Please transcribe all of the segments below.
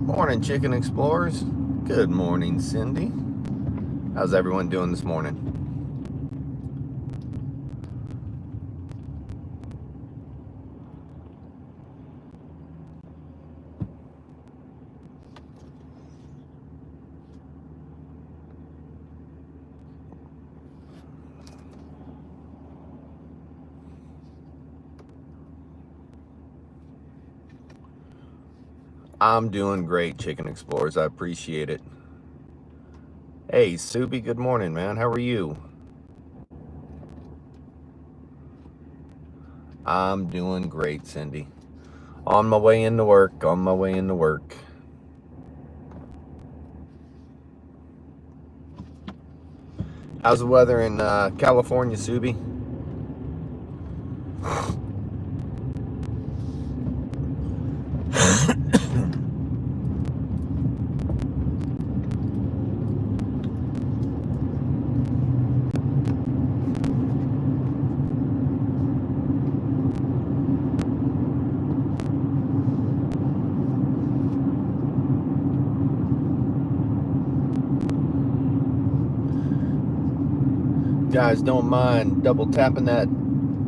Morning, Chicken Explorers. Good morning, Cindy. How's everyone doing this morning? I'm doing great, Chicken Explorers. I appreciate it. Hey, Subi, good morning, man. How are you? I'm doing great, Cindy. On my way into work, How's the weather in California, Subi? Guys, don't mind double tapping that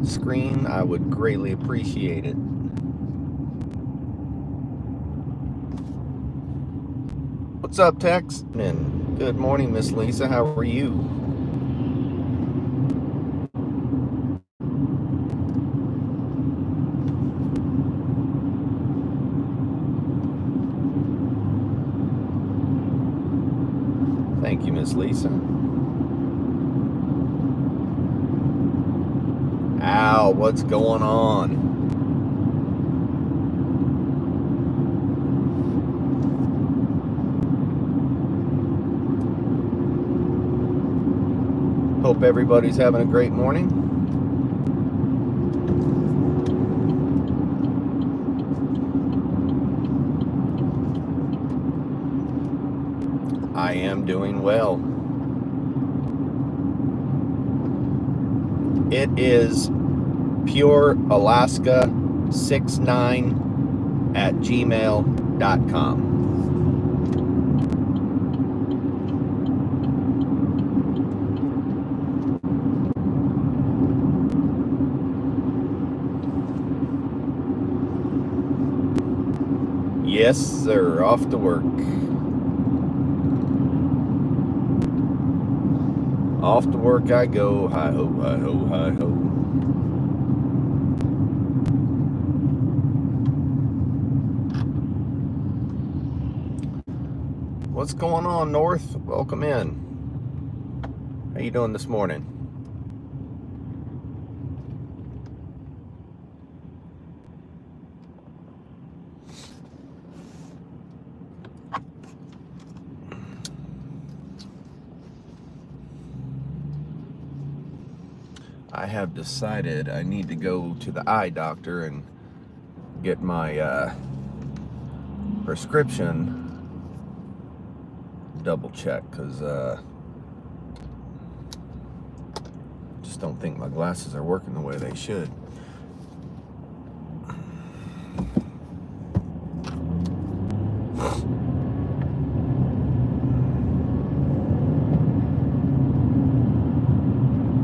screen. I would greatly appreciate it. What's up, Tex? And good morning, Miss Lisa. How are you? Thank you, Miss Lisa. Ow, what's going on? Hope everybody's having a great morning. I am doing well. It is purealaska69@gmail.com. Yes, sir. Off to work. Off to work I go. Hi ho, hi ho, hi ho. What's going on, North? Welcome in. How you doing this morning? I have decided I need to go to the eye doctor and get my prescription double checked, because just don't think my glasses are working the way they should.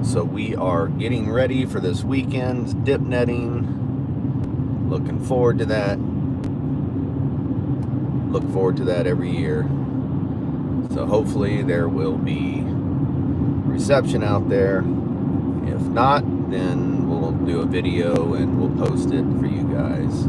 So we are getting ready for this weekend's dip netting. Looking forward to that. Look forward to that every year. So hopefully there will be reception out there. If not, then we'll do a video and we'll post it for you guys.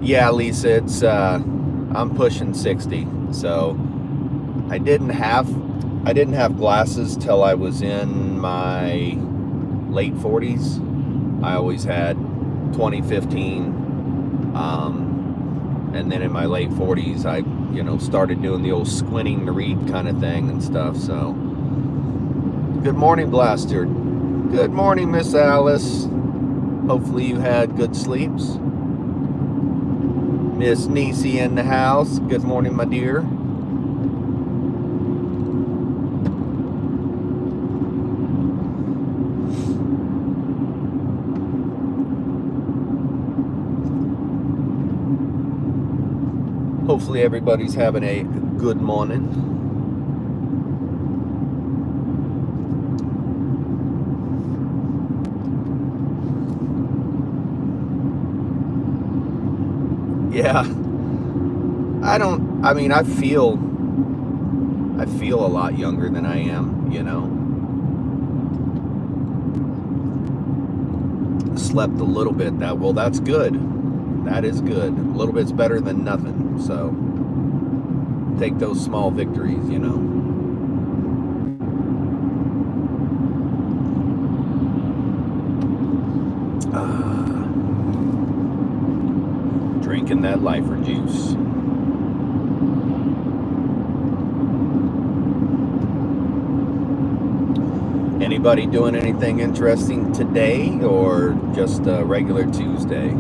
Yeah, Lisa, it's I'm pushing 60, so I didn't have I didn't have glasses till I was in my late 40s. I always had 20/15. And then in my late 40s, I, started doing the old squinting to read kind of thing and stuff. So, good morning, Blaster. Good morning, Miss Alice. Hopefully you had good sleeps. Miss Nisi in the house. Good morning, my dear. Hopefully everybody's having a good morning. Yeah. I feel a lot younger than I am, Slept a little bit. That's good. That is good. A little bit's better than nothing. So take those small victories, Drinking that lifer juice. Anybody doing anything interesting today, or just a regular Tuesday?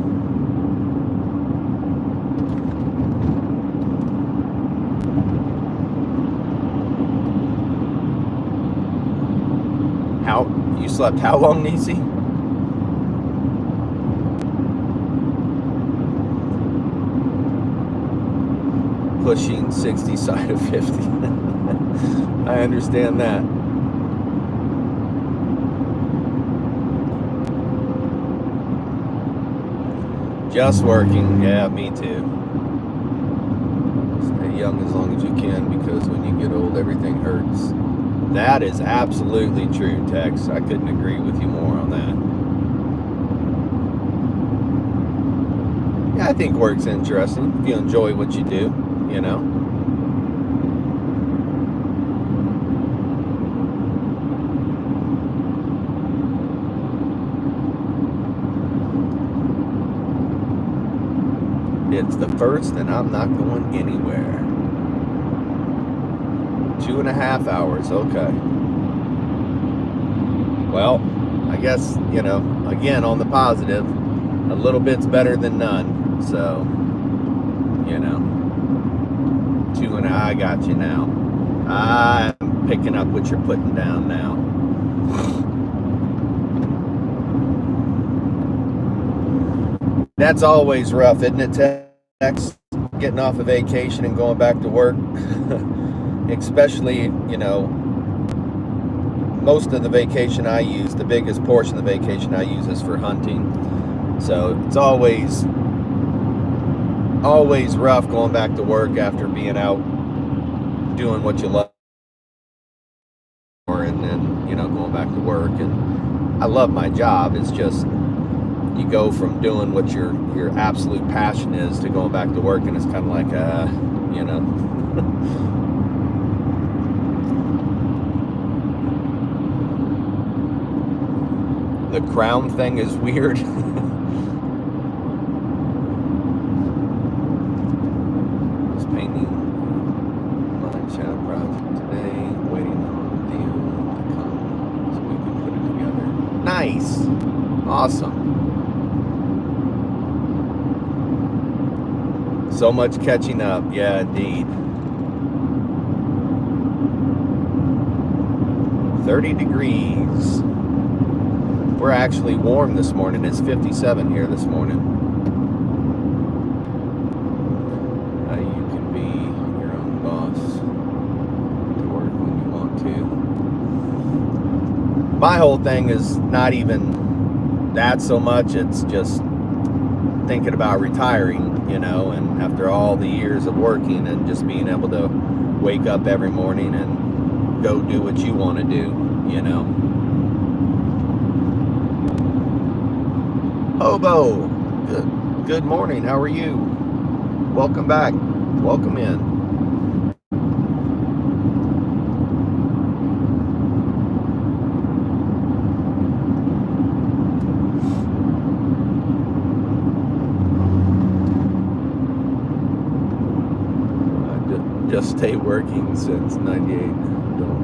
You slept how long, Nisi? Pushing 60 side of 50. I understand that. Just working. Yeah, me too. Stay young as long as you can, because when you get old, everything hurts. That is absolutely true, Tex. I couldn't agree with you more on that. Yeah, I think work's interesting if you enjoy what you do, It's the first, and I'm not going anywhere. 2.5 hours, okay. Well, I guess, again, on the positive, a little bit's better than none. So, 2.5, I got you now. I'm picking up what you're putting down now. That's always rough, isn't it, Tex? Getting off a vacation and going back to work. Especially, most of the vacation I use, the biggest portion of the vacation I use is for hunting. So it's always rough going back to work after being out doing what you love, and then, going back to work. And I love my job. It's just, you go from doing what your absolute passion is to going back to work, and it's kind of like, The crown thing is weird. Just painting line shadow project today, waiting on Leo to come so we can put it together. Nice. Awesome. So much catching up. Yeah, indeed. 30 degrees. We're actually warm this morning. It's 57 here this morning. You can be your own boss to work when you want to. My whole thing is not even that so much. It's just thinking about retiring, and after all the years of working and just being able to wake up every morning and go do what you want to do, Hobo, good morning. How are you? Welcome back. Welcome in. just stay working since 98. Don't.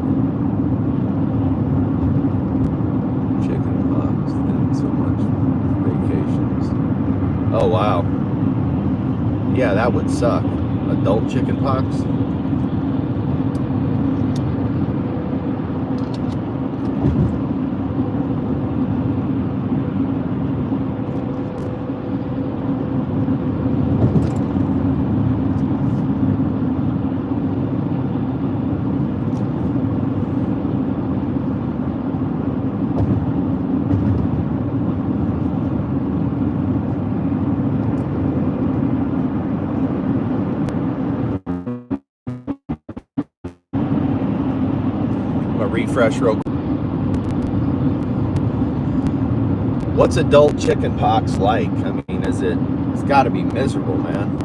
Chicken pox, then so much vacations. Oh, wow. Yeah, that would suck. Adult chicken pox? Refresh real quick. What's adult chicken pox like? I mean, it's got to be miserable, man.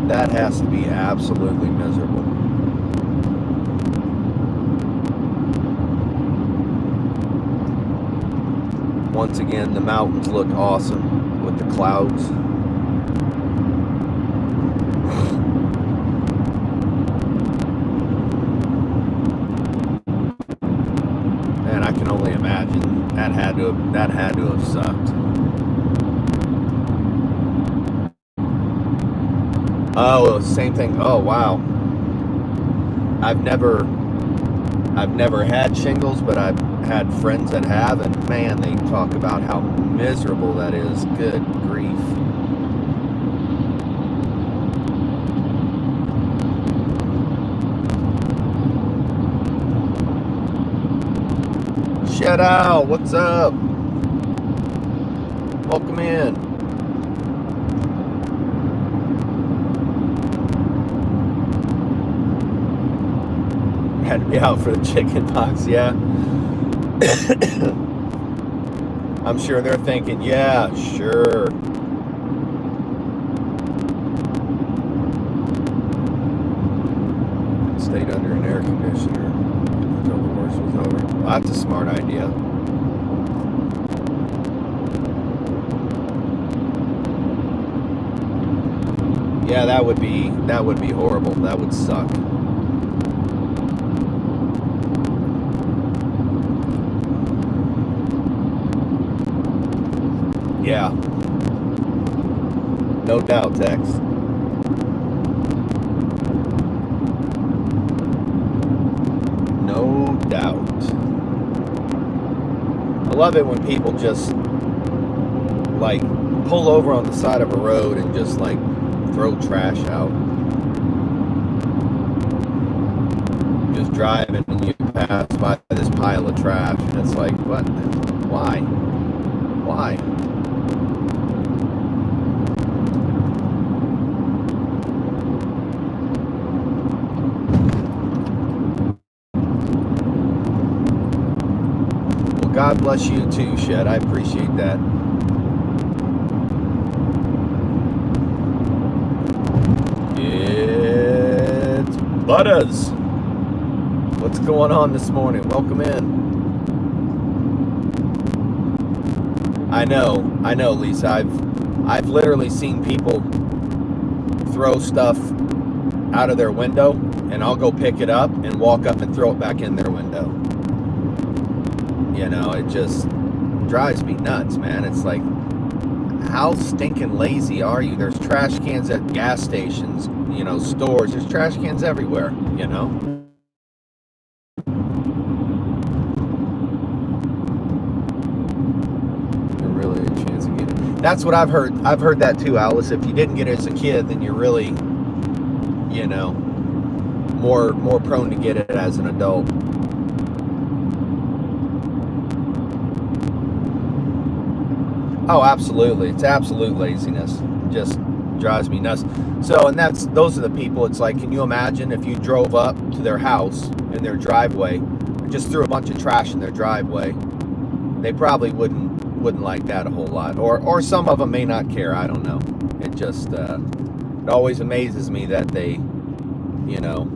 That has to be absolutely miserable. Once again, the mountains look awesome with the clouds. Man, I can only imagine that had to have sucked. Oh, same thing. Oh, wow. I've never had shingles, but I've had friends that have, and man, they talk about how miserable that is. Good grief. Shout out, what's up? Welcome in. Had to be out for the chicken pox, yeah. I'm sure they're thinking, yeah, sure. Stayed under an air conditioner until the worst was over. Well, that's a smart idea. Yeah, that would be horrible. That would suck. Yeah. No doubt, Tex. No doubt. I love it when people just like pull over on the side of a road and just like throw trash out. Just driving and you pass by this pile of trash and it's like, what? Why? Why? Well, God bless you too, Shed. I appreciate that. It's Butters. What's going on this morning? Welcome in. I know, Lisa. I've literally seen people throw stuff out of their window, and I'll go pick it up and walk up and throw it back in their window. You know, it just drives me nuts, man. It's like, how stinking lazy are you? There's trash cans at gas stations, you know, stores. There's trash cans everywhere, you know? Really a chance of getting it. That's what I've heard. I've heard that too, Alice. If you didn't get it as a kid, then you're really, you know, more prone to get it as an adult. Oh, absolutely. It's absolute laziness. It just drives me nuts. So, and those are the people. It's like, can you imagine if you drove up to their house in their driveway and just threw a bunch of trash in their driveway? They probably wouldn't like that a whole lot. Or some of them may not care. I don't know. It just it always amazes me that they, you know,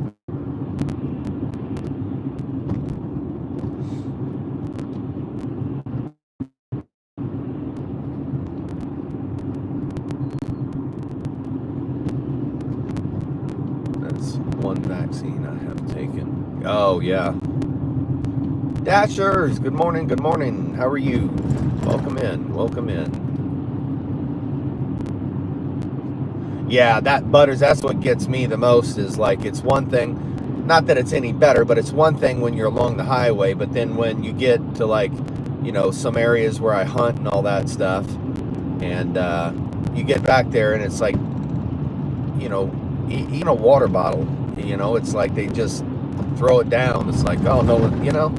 vaccine I have taken. Oh, yeah. Dashers, good morning, good morning. How are you? Welcome in, welcome in. Yeah, that Butters, that's what gets me the most is like, it's one thing, not that it's any better, but it's one thing when you're along the highway, but then when you get to like, you know, some areas where I hunt and all that stuff, and you get back there and it's like, you know, even a water bottle, you know, it's like they just throw it down. It's like, oh no, you know,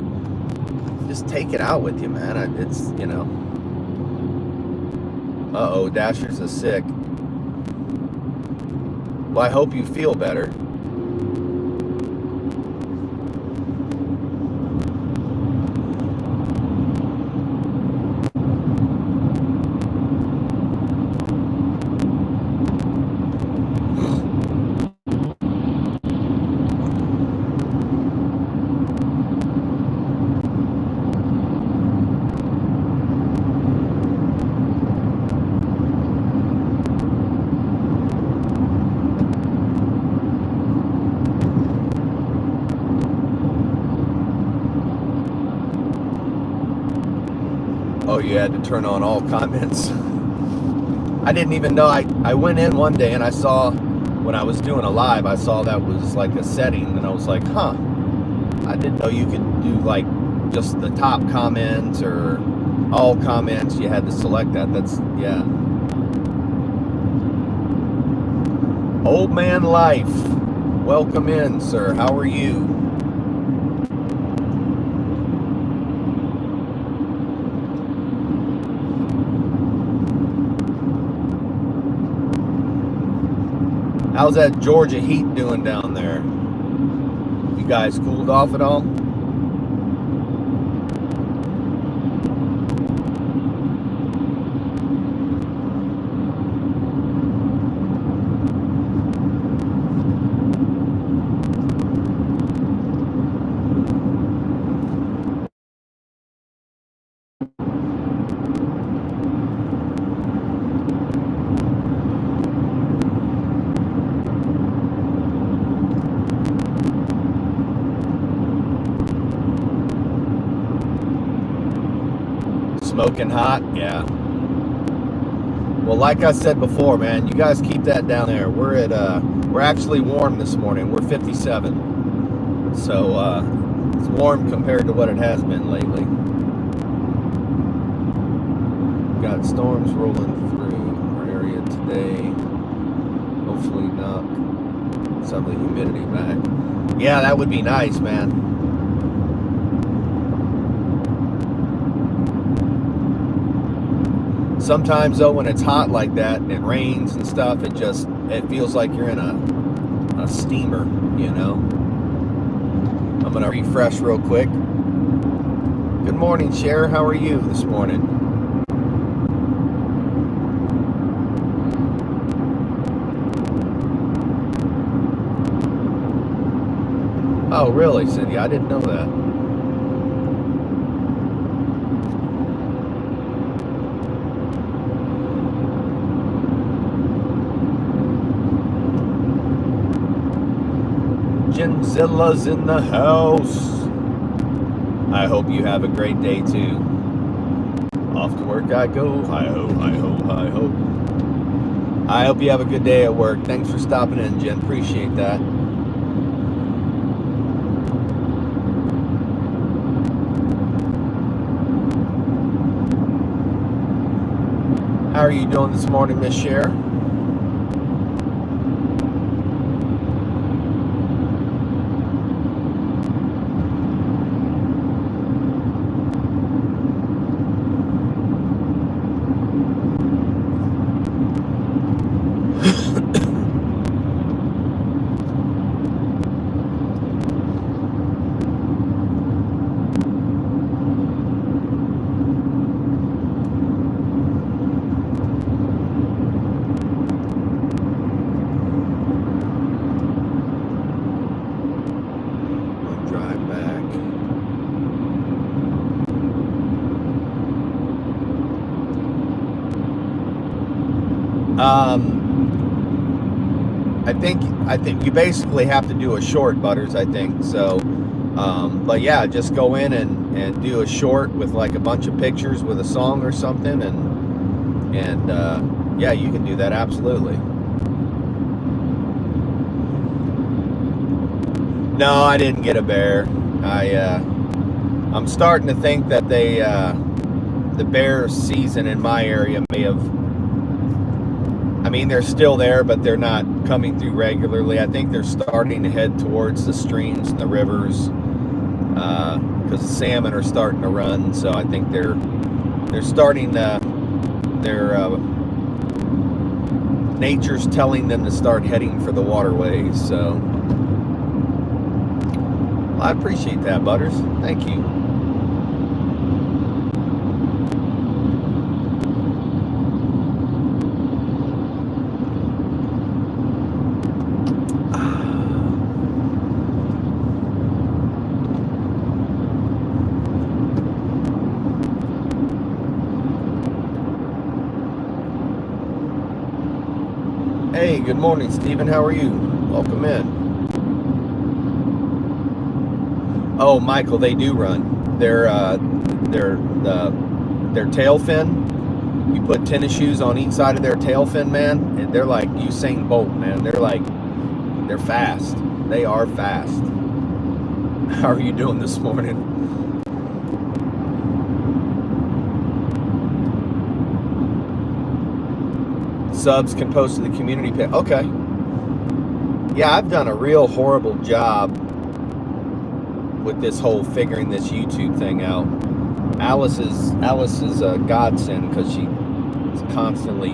just take it out with you, man. It's, you know. Uh-oh, Dashers is sick. Well, I hope you feel better. Oh, you had to turn on all comments. I didn't even know. I went in one day and I saw, when I was doing a live, I saw that was like a setting, and I was like, huh, I didn't know you could do like just the top comments or all comments. You had to select that. That's, yeah. Old man life. Welcome in, sir. How are you? How's that Georgia heat doing down there? You guys cooled off at all? Smoking hot, yeah. Well, like I said before, man, you guys keep that down there. We're actually warm this morning. We're 57, so it's warm compared to what it has been lately. Got storms rolling through our area today. Hopefully knock some of the humidity back. Yeah, that would be nice, man. Sometimes though, when it's hot like that and it rains and stuff, it feels like you're in a steamer, you know. I'm gonna refresh real quick. Good morning, Cher. How are you this morning? Oh, really, Cindy? I didn't know that. Genzilla's in the house. I hope you have a great day too. Off to work I go. Hi-ho, hi-ho, hi-ho. I hope you have a good day at work. Thanks for stopping in, Jen. Appreciate that. How are you doing this morning, Miss Cher? I think you basically have to do a short, Butters, I think. So, but yeah, just go in and do a short with like a bunch of pictures with a song or something, and yeah, you can do that, absolutely. No, I didn't get a bear. I'm starting to think that the bear season in my area may have, I mean, they're still there, but they're not coming through regularly. I think they're starting to head towards the streams and the rivers, because the salmon are starting to run. So I think they're starting to, nature's telling them to start heading for the waterways. So well, I appreciate that, Butters. Thank you. Hey, good morning, Stephen. How are you? Welcome in. Oh, Michael, they do run. Their tail fin. You put tennis shoes on each side of their tail fin, man. And they're like Usain Bolt, man. They're fast. They are fast. How are you doing this morning? Subs can post to the community page. Okay. Yeah, I've done a real horrible job with this whole figuring this YouTube thing out. Alice is a godsend because she is constantly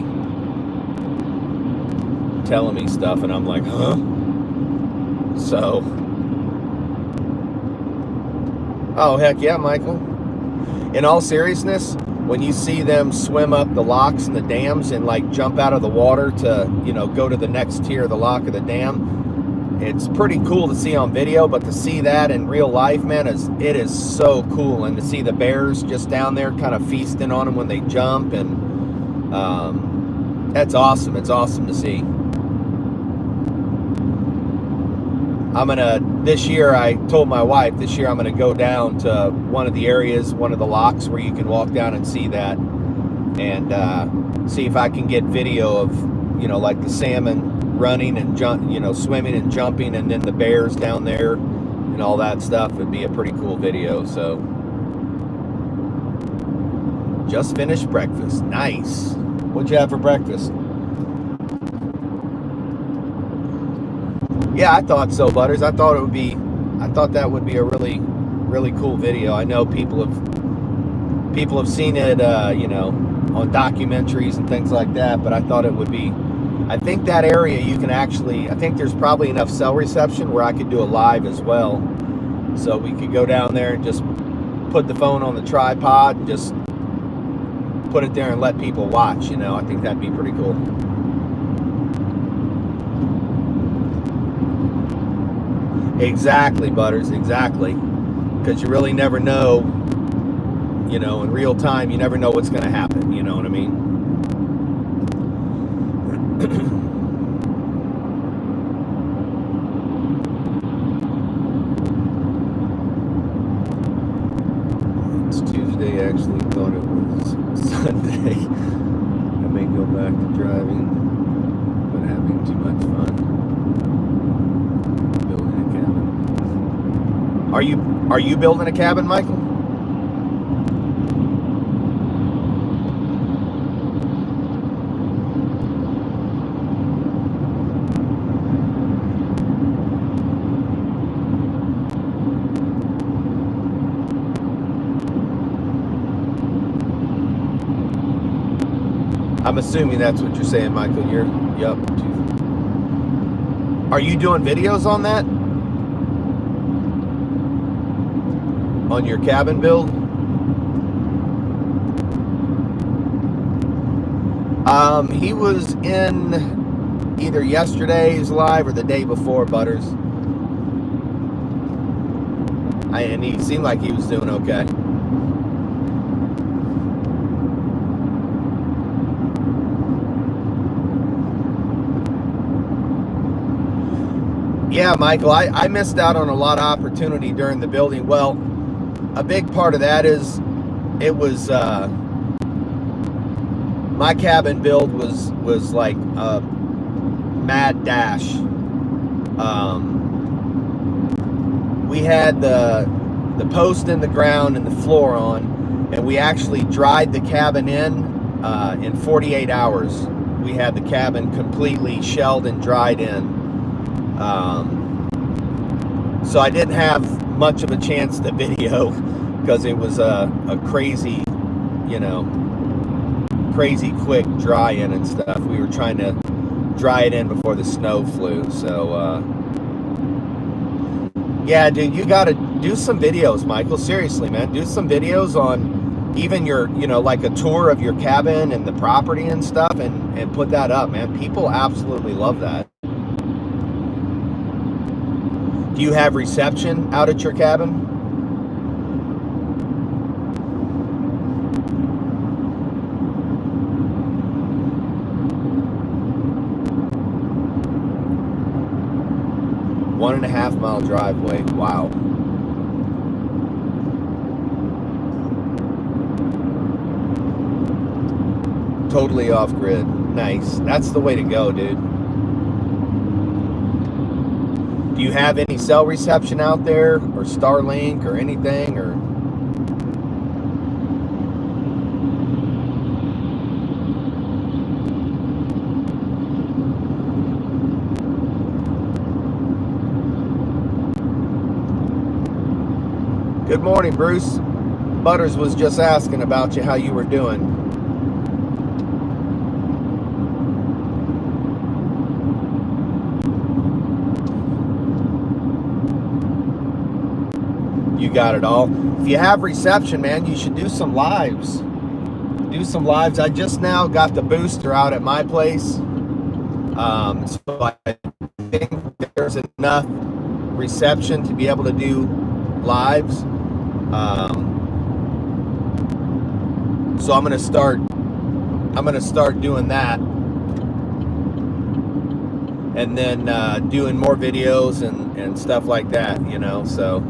telling me stuff, and I'm like, huh? So, oh heck yeah, Michael. In all seriousness, when you see them swim up the locks and the dams and like jump out of the water to, you know, go to the next tier of the lock of the dam, it's pretty cool to see on video, but to see that in real life, man, it is so cool. And to see the bears just down there kind of feasting on them when they jump, and that's awesome. It's awesome to see. This year, I told my wife, this year I'm gonna go down to one of the areas, one of the locks where you can walk down and see that, and see if I can get video of, you know, like the salmon running and swimming and jumping, and then the bears down there and all that stuff. Would be a pretty cool video. So, just finished breakfast. Nice. What'd you have for breakfast? Yeah, I thought so, Butters. I thought that would be a really, really cool video. I know people have seen it, you know, on documentaries and things like that, but I thought it would be, I think that area you can actually, I think there's probably enough cell reception where I could do a live as well. So we could go down there and just put the phone on the tripod and just put it there and let people watch, you know. I think that'd be pretty cool. Exactly, Butters, exactly. Because you really never know, you know, in real time, you never know what's going to happen, you know what I mean? It's Tuesday, actually thought it was Sunday. I may go back to driving, but having too much fun. Are you building a cabin, Michael? I'm assuming that's what you're saying, Michael. Yep. Are you doing videos on that? On your cabin build? He was in either yesterday's live or the day before, Butters. And he seemed like he was doing okay. Yeah, Michael, I missed out on a lot of opportunity during the building. Well, a big part of that is it was my cabin build was like a mad dash. We had the post in the ground and the floor on, and we actually dried the cabin in 48 hours. We had the cabin completely shelled and dried in. So I didn't have much of a chance to video because it was a crazy, crazy quick dry in and stuff. We were trying to dry it in before the snow flew. So yeah, dude, you got to do some videos, Michael. Seriously, man, do some videos on even your, like a tour of your cabin and the property and stuff, and put that up, man. People absolutely love that. Do you have reception out at your cabin? One and a half mile driveway. Wow. Totally off grid. Nice. That's the way to go, dude. Do you have any cell reception out there, or Starlink, or anything, or? Good morning, Bruce. Butters was just asking about you, how you were doing. You got it all. If you have reception, man, you should do some lives. Do some lives. I just now got the booster out at my place. So I think there's enough reception to be able to do lives. So I'm gonna start doing that, and then doing more videos and stuff like that, so.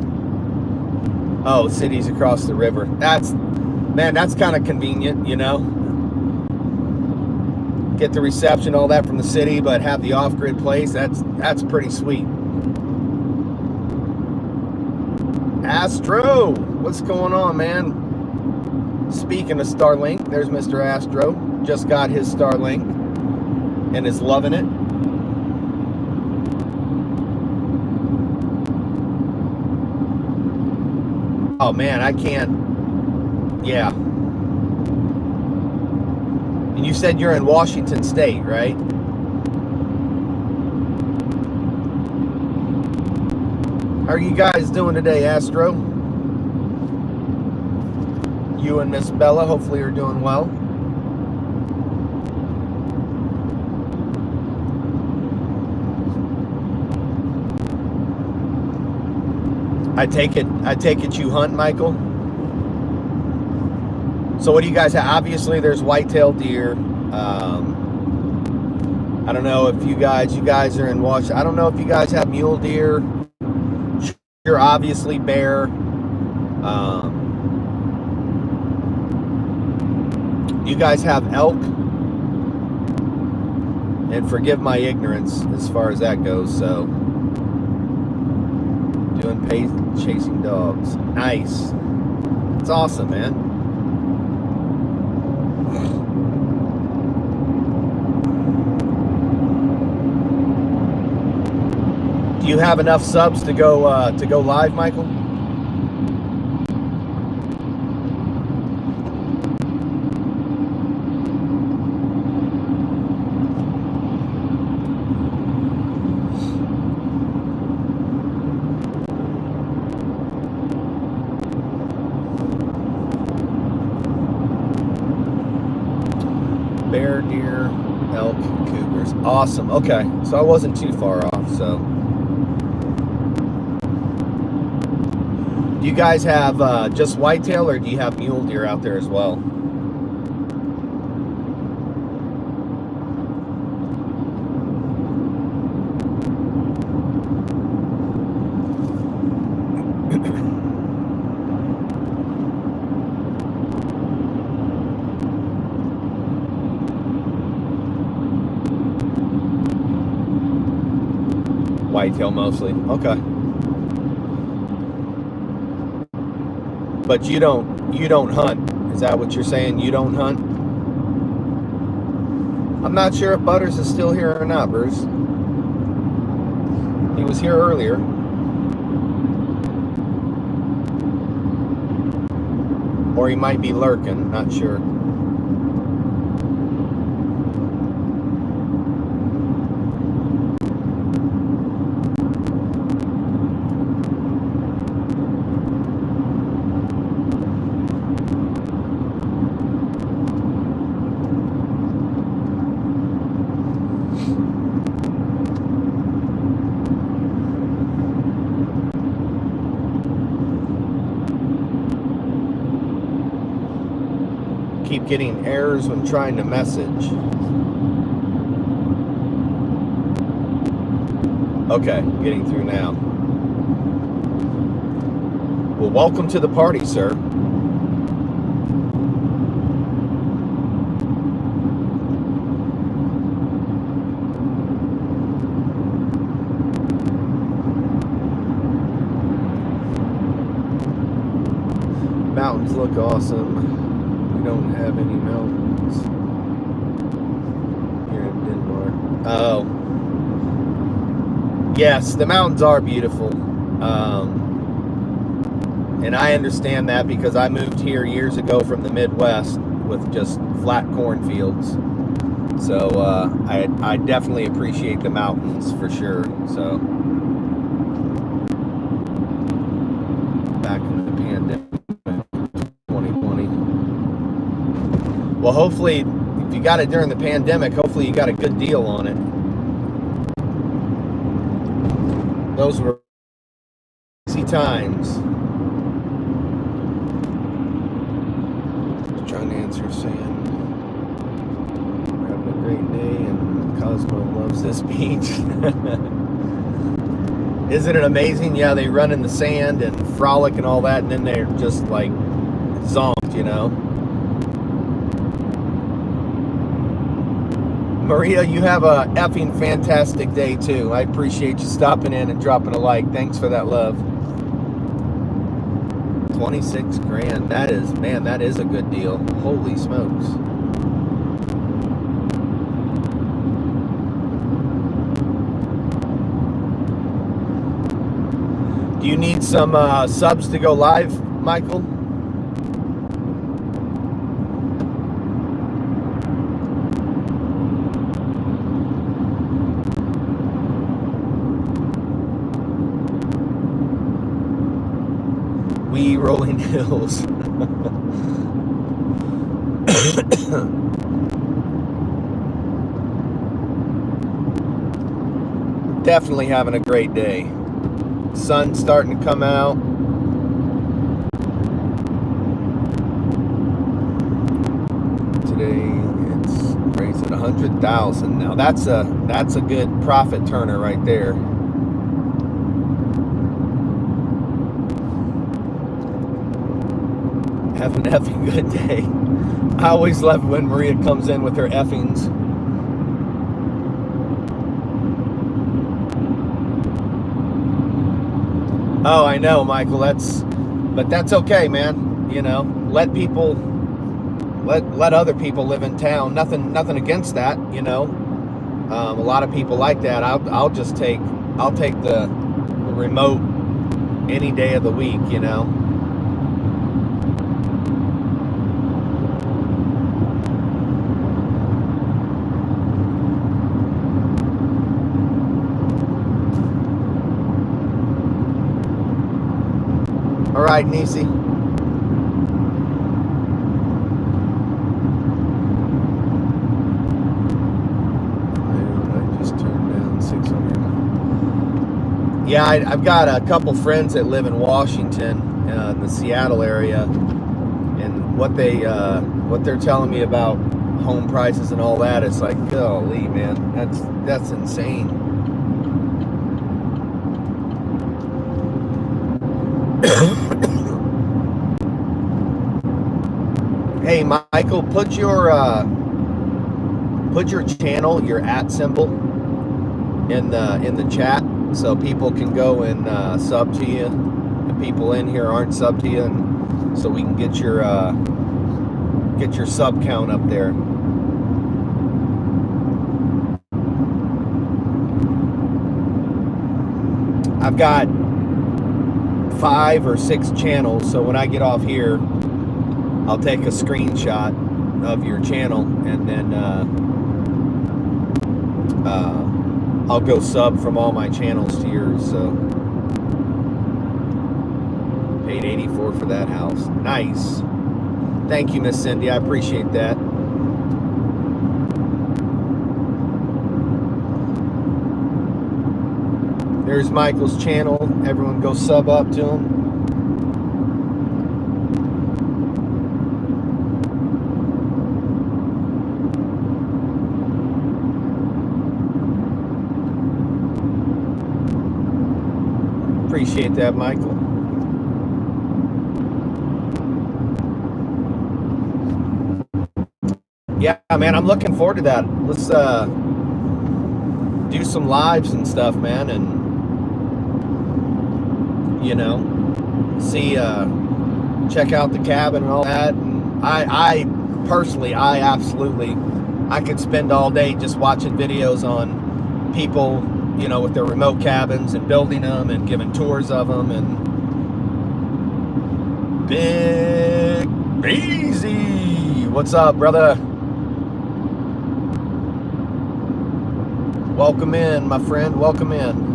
Oh, cities across the river. That's kind of convenient, Get the reception, all that from the city, but have the off-grid place. That's pretty sweet. Astro, what's going on, man? Speaking of Starlink, there's Mr. Astro. Just got his Starlink and is loving it. Oh man, I can't. Yeah. And you said you're in Washington State, right? How are you guys doing today, Astro? You and Miss Bella hopefully are doing well. I take it you hunt, Michael? So what do you guys have? Obviously there's white-tailed deer. I don't know if you guys are in Washington. I don't know if you guys have mule deer. You're obviously bear. You guys have elk? And forgive my ignorance as far as that goes. So, doing chasing dogs. Nice. It's awesome, man. Do you have enough subs to go live, Michael? Bear, deer, elk, cougars. Awesome. Okay, so I wasn't too far off. So, do you guys have just whitetail, or do you have mule deer out there as well? whitetail mostly. Okay. But you don't hunt. Is that what you're saying? You don't hunt? I'm not sure if Butters is still here or not, Bruce. He was here earlier. Or he might be lurking, not sure. Keep getting errors when trying to message. Okay, getting through now. Well, welcome to the party, sir. Mountains look awesome. We don't have any mountains here in Denmark. Oh. Yes, the mountains are beautiful. And I understand that because I moved here years ago from the Midwest with just flat cornfields. So I definitely appreciate the mountains for sure. So back in the pandemic. Well, hopefully, if you got it during the pandemic, hopefully you got a good deal on it. Those were easy times. Just trying to answer saying, we're having a great day and Cosmo loves this beach. Isn't it amazing? Yeah, they run in the sand and frolic and all that, and then they're just like zonked, you know? Maria, you have a effing fantastic day too. I appreciate you stopping in and dropping a like. Thanks for that love. 26 grand. That is, man, that is a good deal. Holy smokes. Do you need some subs to go live, Michael? We rolling hills. Definitely having a great day. Sun's starting to come out. Today it's raised at 100,000. Now that's a good profit turner right there. Have an effing good day. I always love when Maria comes in with her effings. Oh, I know, Michael. But that's okay, man. You know, let other people live in town. Nothing against that. You know, a lot of people like that. I'll take the remote any day of the week. You know. All right, Nisi. I just turned down 600. Yeah, I've got a couple friends that live in Washington, in the Seattle area, and what they're telling me about home prices and all that, it's like, golly, man, that's insane. Hey, Michael, put your channel, your @ symbol in the chat. so people can go and sub to you. The people in here aren't sub to you, and so we can get your sub count up there. I've got 5 or 6 channels, so when I get off here, I'll take a screenshot of your channel, and then I'll go sub from all my channels to yours. So paid $84 for that house. Nice. Thank you, Miss Cindy. I appreciate that. There's Michael's channel. Everyone go sub up to him. Appreciate that, Michael. Yeah, man, I'm looking forward to that. Let's do some lives and stuff, man, and you know, see, check out the cabin and all that. And I personally, I could spend all day just watching videos on people, you know, with their remote cabins and building them and giving tours of them. And Big Easy, what's up, brother? Welcome in, my friend, welcome in.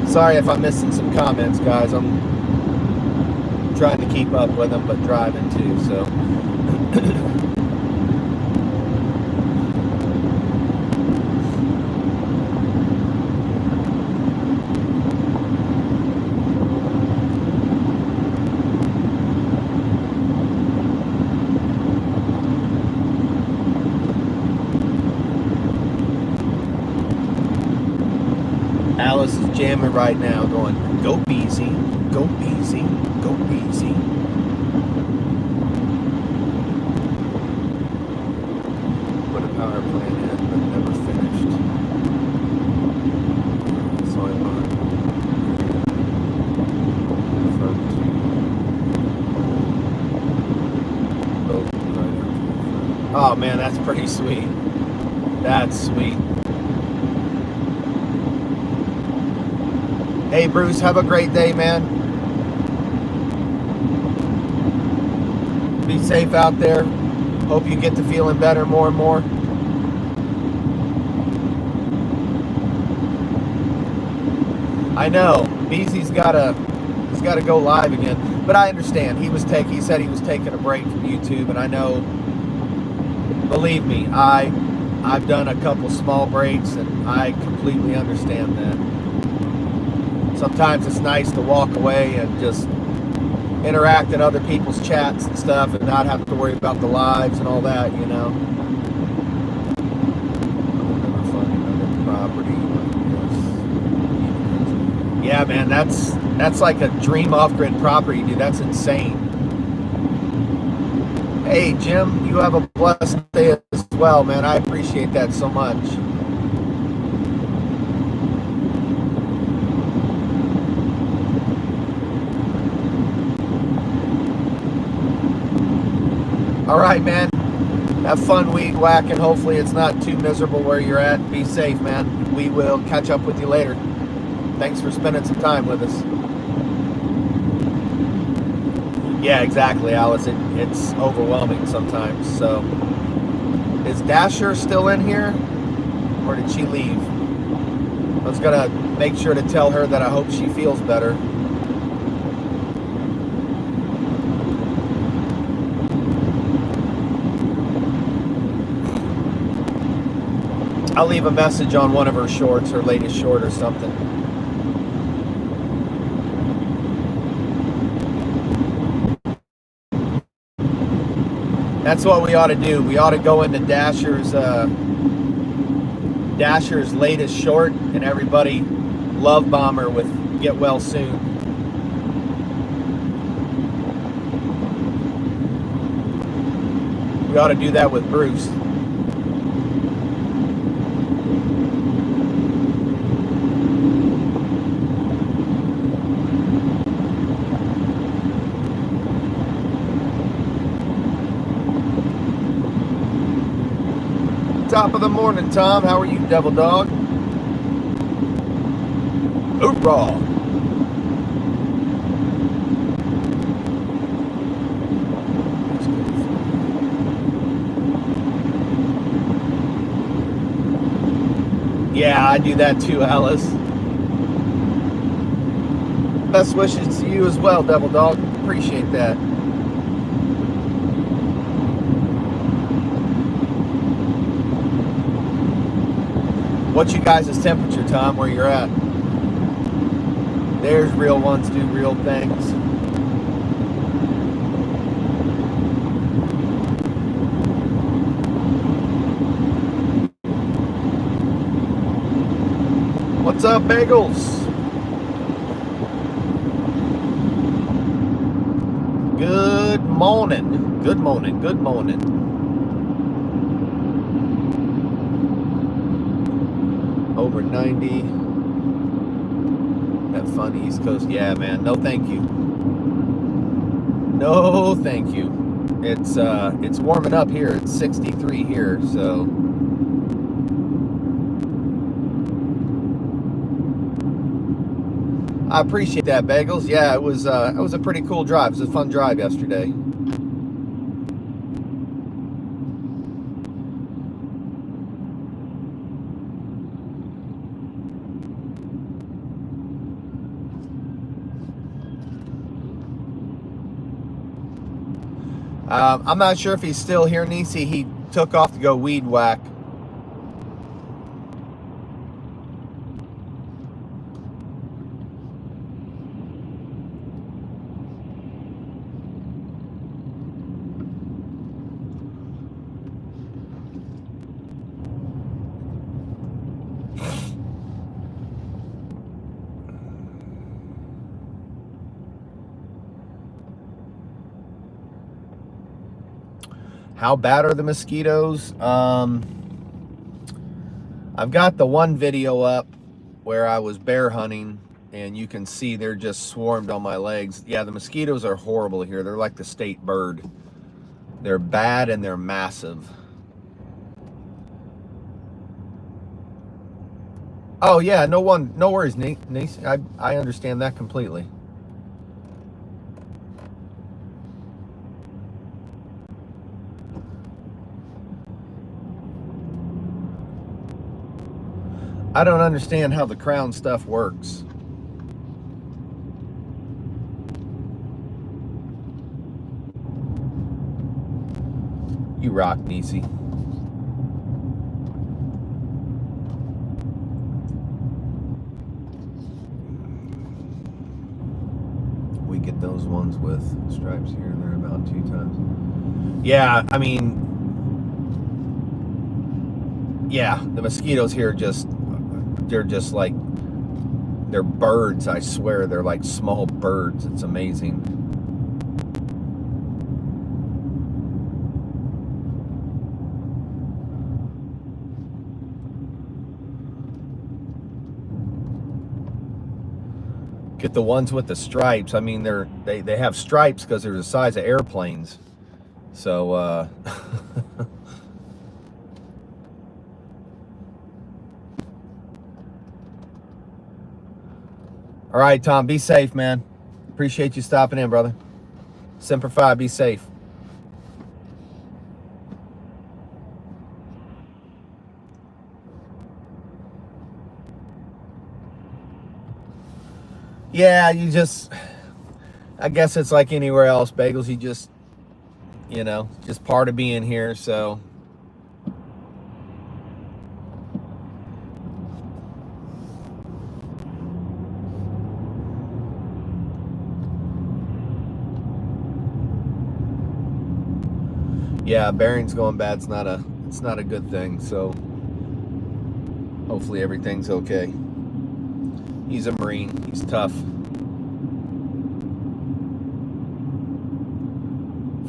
Sorry if I'm missing some comments, guys. I'm trying to keep up with them, but driving too, so. Alice is jamming right now, going, go Beezy, go Beezy, go Beezy. Put a power plant in, but never finished. So I'm on. Oh man, that's pretty sweet. That's sweet. Hey, Bruce, have a great day, man. Be safe out there. Hope you get to feeling better more and more. I know, Beezy's gotta go live again, but I understand. He said he was taking a break from YouTube, and I know, believe me, I've done a couple small breaks, and I completely understand that. Sometimes it's nice to walk away and just interact in other people's chats and stuff and not have to worry about the lives and all that, you know. I'll never find another property like this. Yeah, man, that's like a dream off-grid property, dude. That's insane. Hey, Jim, you have a blessed day as well, man. I appreciate that so much. All right, man. Have fun weed whacking. Hopefully it's not too miserable where you're at. Be safe, man. We will catch up with you later. Thanks for spending some time with us. Yeah, exactly, Alice. It's overwhelming sometimes. So, is Dasher still in here? Or did she leave? I was going to make sure to tell her that I hope she feels better. I'll leave a message on one of her shorts, her latest short or something. That's what we ought to do. We ought to go into Dasher's latest short and everybody love bomb her with Get Well Soon. We ought to do that with Bruce. Top of the morning, Tom. How are you, Devil Dog? Hoorah! Yeah, I do that too, Alice. Best wishes to you as well, Devil Dog. Appreciate that. What's you guys' temperature, Tom, where you're at? There's real ones do real things. What's up, Bagels? Good morning. Good morning. Good morning. Over 90. That fun East Coast. Yeah, man. No, thank you. No, thank you. It's warming up here. It's 63 here, so. I appreciate that, Bagels. Yeah, it was a pretty cool drive. It was a fun drive yesterday. I'm not sure if he's still here, Nisi. He took off to go weed whack. How bad are the mosquitoes? I've got the one video up where I was bear hunting, and you can see they're just swarmed on my legs. Yeah, the mosquitoes are horrible here. They're like the state bird. They're bad and they're massive. Oh yeah, no worries, niece. I understand that completely. I don't understand how the crown stuff works. You rock, Nisi. We get those ones with stripes here and there about 2 times. Yeah, I mean, yeah, the mosquitoes here they're just like, they're birds, I swear. They're like small birds. It's amazing. Get the ones with the stripes. I mean, they have stripes because they're the size of airplanes. So, all right, Tom, be safe, man. Appreciate you stopping in, brother. Semper Fi, be safe. Yeah, I guess it's like anywhere else, Bagels. You just part of being here, so. Yeah, bearing's going bad. It's not a good thing. So hopefully everything's okay. He's a Marine. He's tough.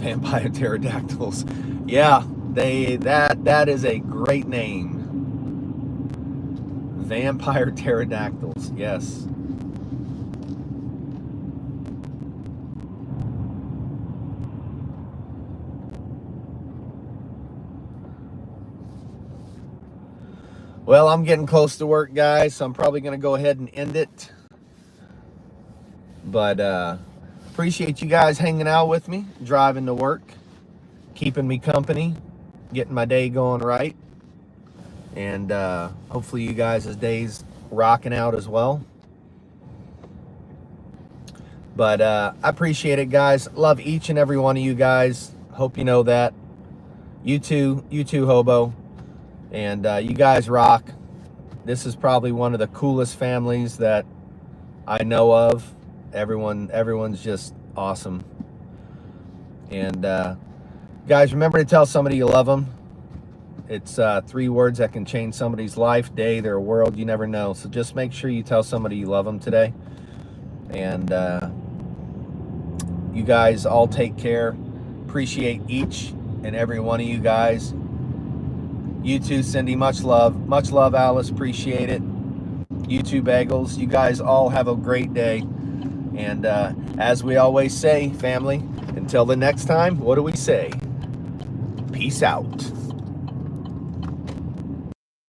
Vampire pterodactyls. Yeah, that is a great name. Vampire pterodactyls, yes. Well, I'm getting close to work, guys, so I'm probably going to go ahead and end it. But appreciate you guys hanging out with me, driving to work, keeping me company, getting my day going right. And hopefully you guys' day's rocking out as well. But I appreciate it, guys. Love each and every one of you guys. Hope you know that. You too, Hobo. And you guys rock. This is probably one of the coolest families that I know of. Everyone's just awesome. And guys, remember to tell somebody you love them. It's 3 words that can change somebody's life, day, their world. You never know. So just make sure you tell somebody you love them today. And you guys all take care. Appreciate each and every one of you guys. You too, Cindy. Much love. Much love, Alice. Appreciate it. You too, Bagels. You guys all have a great day. And as we always say, family, until the next time, what do we say? Peace out.